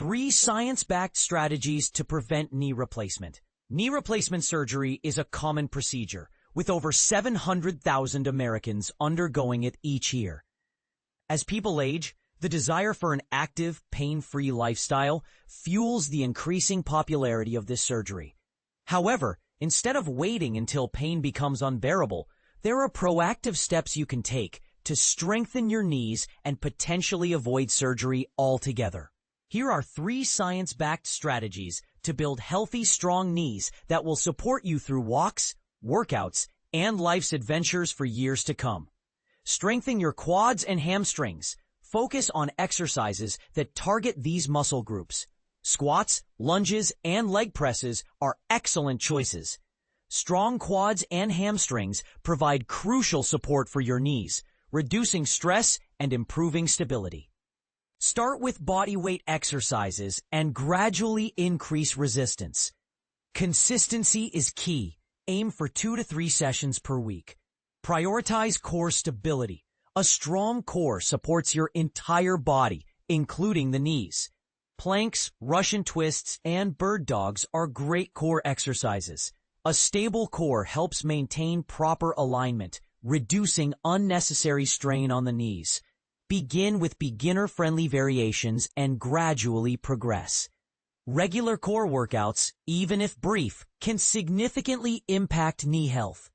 3 science-backed strategies to prevent knee replacement. Knee replacement surgery is a common procedure, with over 700,000 Americans undergoing it each year. As people age, the desire for an active, pain-free lifestyle fuels the increasing popularity of this surgery. However, instead of waiting until pain becomes unbearable, there are proactive steps you can take to strengthen your knees and potentially avoid surgery altogether. Here are 3 science-backed strategies to build healthy, strong knees that will support you through walks, workouts, and life's adventures for years to come. Strengthen your quads and hamstrings. Focus on exercises that target these muscle groups. Squats, lunges, and leg presses are excellent choices. Strong quads and hamstrings provide crucial support for your knees, reducing stress and improving stability. Start with body weight exercises and gradually increase resistance. Consistency is key. Aim for 2 to 3 sessions per week. Prioritize core stability. A strong core supports your entire body, including the knees. Planks, Russian twists, and bird dogs are great core exercises. A stable core helps maintain proper alignment, reducing unnecessary strain on the knees. Begin with beginner-friendly variations and gradually progress. Regular core workouts, even if brief, can significantly impact knee health.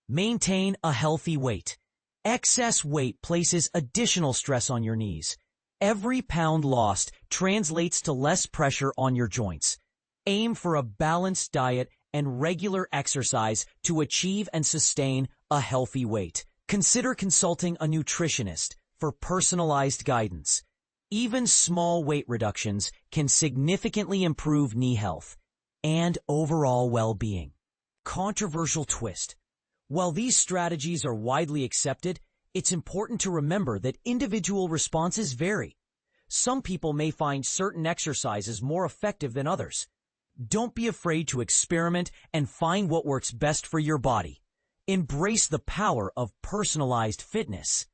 Maintain a healthy weight. Excess weight places additional stress on your knees. Every pound lost translates to less pressure on your joints. Aim for a balanced diet and regular exercise to achieve and sustain a healthy weight. Consider consulting a nutritionist for personalized guidance. Even small weight reductions can significantly improve knee health and overall well-being. Controversial twist. While these strategies are widely accepted, it's important to remember that individual responses vary. Some people may find certain exercises more effective than others. Don't be afraid to experiment and find what works best for your body. Embrace the power of personalized fitness.